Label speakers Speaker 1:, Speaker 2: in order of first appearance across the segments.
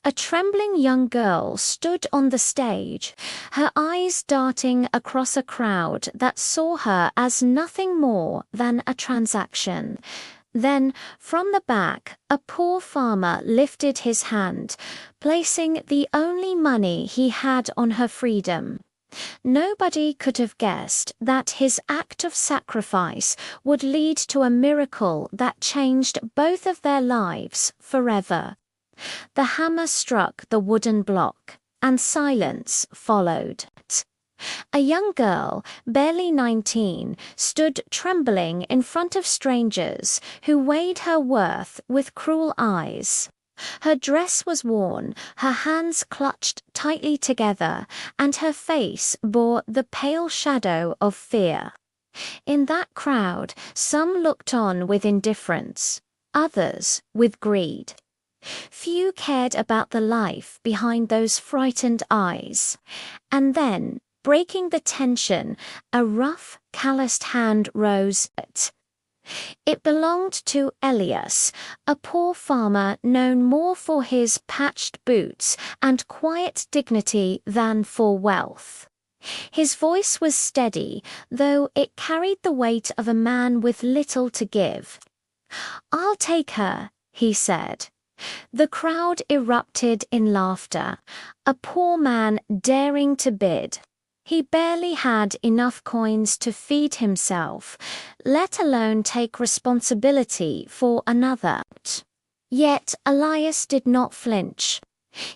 Speaker 1: A trembling young girl stood on the stage, her eyes darting across a crowd that saw her as nothing more than a transaction. Then, from the back, a poor farmer lifted his hand, placing the only money he had on her freedom. Nobody could have guessed that his act of sacrifice would lead to a miracle that changed both of their lives forever. The hammer struck the wooden block, and silence followed. A young girl, barely 19, stood trembling in front of strangers who weighed her worth with cruel eyes. Her dress was worn, her hands clutched tightly together, and her face bore the pale shadow of fear. In that crowd, some looked on with indifference, others with greed. Few cared about the life behind those frightened eyes. And then, breaking the tension, a rough, calloused hand rose. It belonged to Elias, a poor farmer known more for his patched boots and quiet dignity than for wealth. His voice was steady, though it carried the weight of a man with little to give. "I'll take her," he said. The crowd erupted in laughter, a poor man daring to bid. He barely had enough coins to feed himself, let alone take responsibility for another. Yet Elias did not flinch.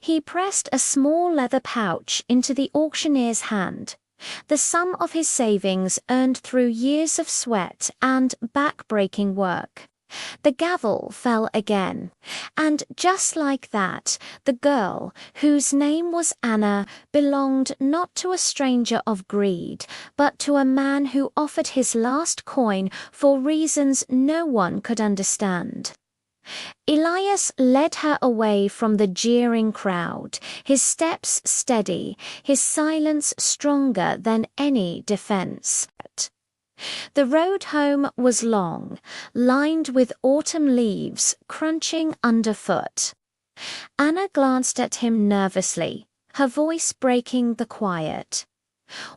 Speaker 1: He pressed a small leather pouch into the auctioneer's hand, the sum of his savings earned through years of sweat and back-breaking work. The gavel fell again, and just like that, the girl, whose name was Anna, belonged not to a stranger of greed, but to a man who offered his last coin for reasons no one could understand. Elias led her away from the jeering crowd, his steps steady, his silence stronger than any defense. The road home was long, lined with autumn leaves crunching underfoot. Anna glanced at him nervously, her voice breaking the quiet.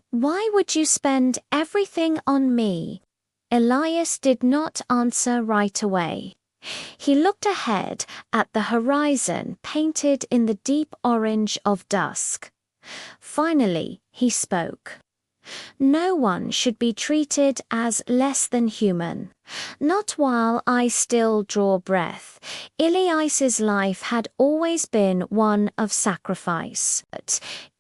Speaker 1: "Why would you spend everything on me?" Elias did not answer right away. He looked ahead at the horizon painted in the deep orange of dusk. Finally, he spoke. "No one should be treated as less than human. Not while I still draw breath." Elias's life had always been one of sacrifice.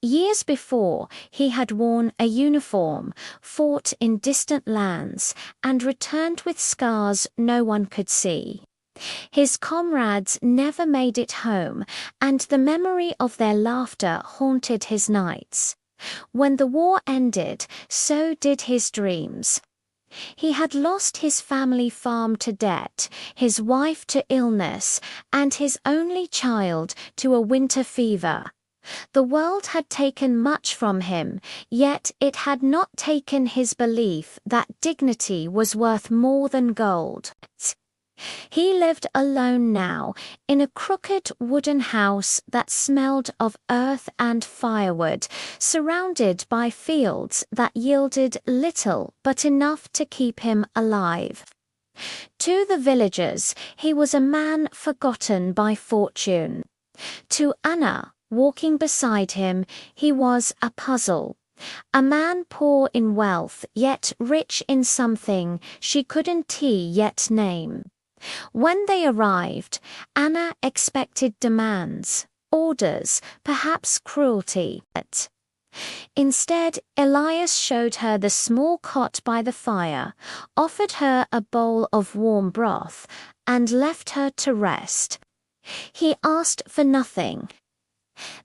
Speaker 1: Years before, he had worn a uniform, fought in distant lands, and returned with scars no one could see. His comrades never made it home, and the memory of their laughter haunted his nights. When the war ended, so did his dreams. He had lost his family farm to debt, his wife to illness, and his only child to a winter fever. The world had taken much from him, yet it had not taken his belief that dignity was worth more than gold. He lived alone now, in a crooked wooden house that smelled of earth and firewood, surrounded by fields that yielded little but enough to keep him alive. To the villagers, he was a man forgotten by fortune. To Anna, walking beside him, he was a puzzle. A man poor in wealth, yet rich in something she couldn't yet name. When they arrived, Anna expected demands, orders, perhaps cruelty. Instead, Elias showed her the small cot by the fire, offered her a bowl of warm broth, and left her to rest. He asked for nothing.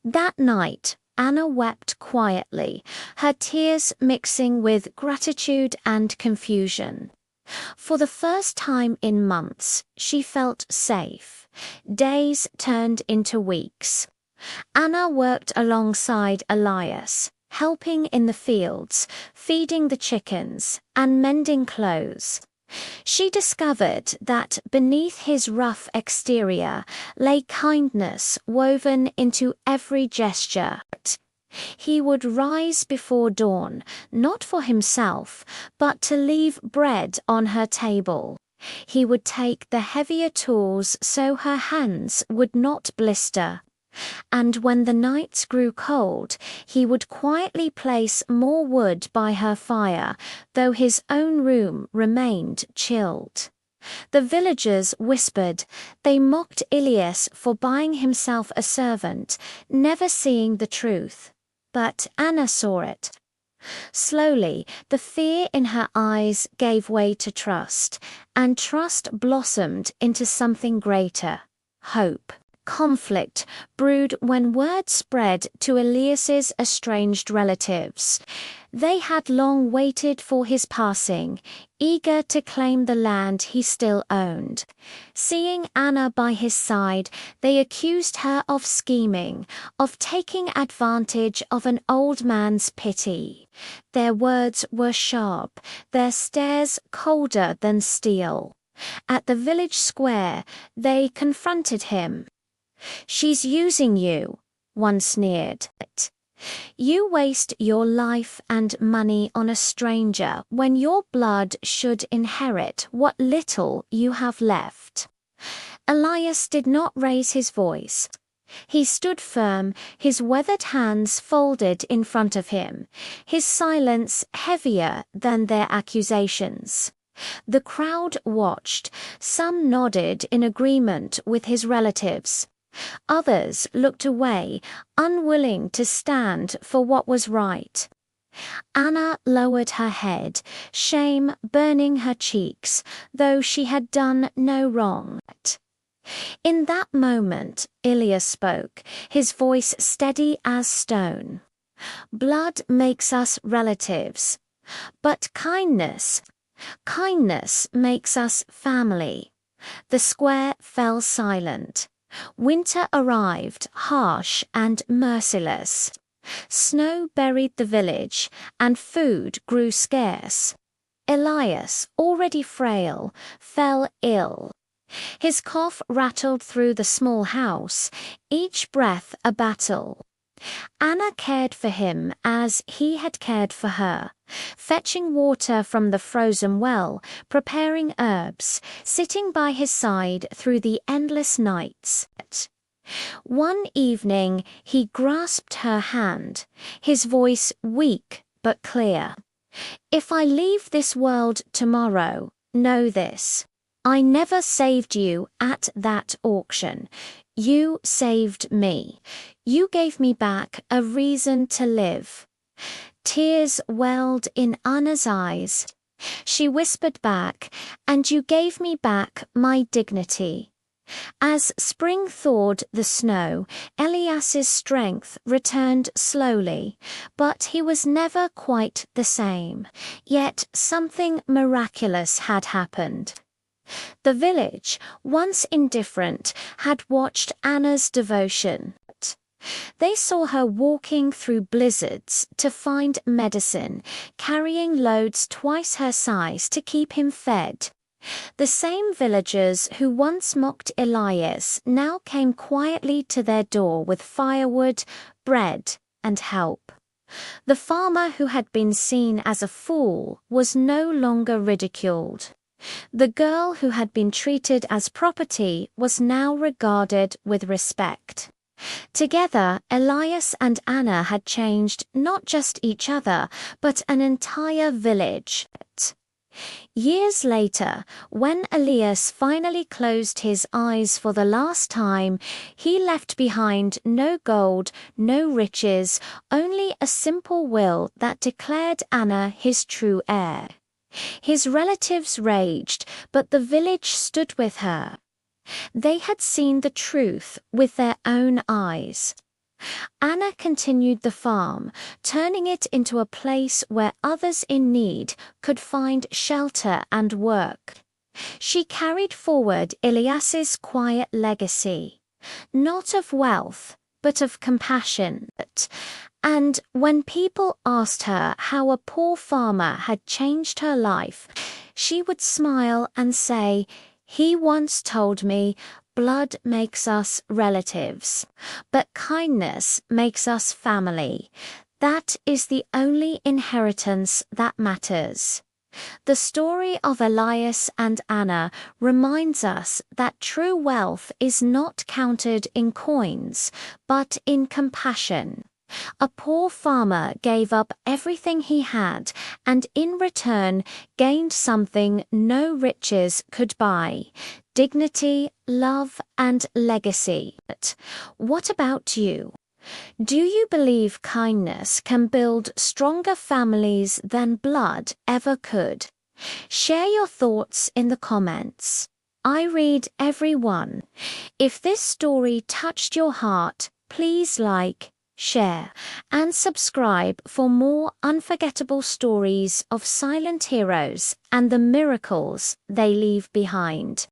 Speaker 1: That night, Anna wept quietly, her tears mixing with gratitude and confusion. For the first time in months, she felt safe. Days turned into weeks. Anna worked alongside Elias, helping in the fields, feeding the chickens, and mending clothes. She discovered that beneath his rough exterior lay kindness woven into every gesture. He would rise before dawn, not for himself, but to leave bread on her table. He would take the heavier tools so her hands would not blister. And when the nights grew cold, he would quietly place more wood by her fire, though his own room remained chilled. The villagers whispered. They mocked Elias for buying himself a servant, never seeing the truth. But Anna saw it. Slowly, the fear in her eyes gave way to trust, and trust blossomed into something greater: hope. Conflict brewed when word spread to Elias's estranged relatives. They had long waited for his passing, eager to claim the land he still owned. Seeing Anna by his side, they accused her of scheming, of taking advantage of an old man's pity. Their words were sharp, their stares colder than steel. At the village square, they confronted him. "She's using you," one sneered. "You waste your life and money on a stranger when your blood should inherit what little you have left." Elias did not raise his voice. He stood firm, his weathered hands folded in front of him, his silence heavier than their accusations. The crowd watched. Some nodded in agreement with his relatives. Others looked away, unwilling to stand for what was right. Anna lowered her head, shame burning her cheeks, though she had done no wrong. In that moment, Elias spoke, his voice steady as stone. "Blood makes us relatives, but kindness makes us family." The square fell silent. Winter arrived, harsh and merciless. Snow buried the village, and food grew scarce. Elias, already frail, fell ill. His cough rattled through the small house, each breath a battle. Anna cared for him as he had cared for her, fetching water from the frozen well, preparing herbs, sitting by his side through the endless nights. One evening he grasped her hand, his voice weak but clear. "If I leave this world tomorrow, know this: I never saved you at that auction. You saved me. You gave me back a reason to live." Tears welled in Anna's eyes. She whispered back, "And you gave me back my dignity." As spring thawed the snow, Elias's strength returned slowly, but he was never quite the same. Yet something miraculous had happened. The village, once indifferent, had watched Anna's devotion. They saw her walking through blizzards to find medicine, carrying loads twice her size to keep him fed. The same villagers who once mocked Elias now came quietly to their door with firewood, bread, and help. The farmer who had been seen as a fool was no longer ridiculed. The girl who had been treated as property was now regarded with respect. Together, Elias and Anna had changed not just each other, but an entire village. Years later, when Elias finally closed his eyes for the last time, he left behind no gold, no riches, only a simple will that declared Anna his true heir. His relatives raged, but the village stood with her. They had seen the truth with their own eyes. Anna continued the farm, turning it into a place where others in need could find shelter and work. She carried forward Elias's quiet legacy, not of wealth, but of compassion. And when people asked her how a poor farmer had changed her life, She would smile and say, "He once told me, blood makes us relatives, but kindness makes us family. That is the only inheritance that matters." The story of Elias and Anna reminds us that true wealth is not counted in coins, but in compassion. A poor farmer gave up everything he had and in return gained something no riches could buy: dignity, love, and legacy. What about you? Do you believe kindness can build stronger families than blood ever could? Share your thoughts in the comments. I read every one. If this story touched your heart, please like, share, and subscribe for more unforgettable stories of silent heroes and the miracles they leave behind.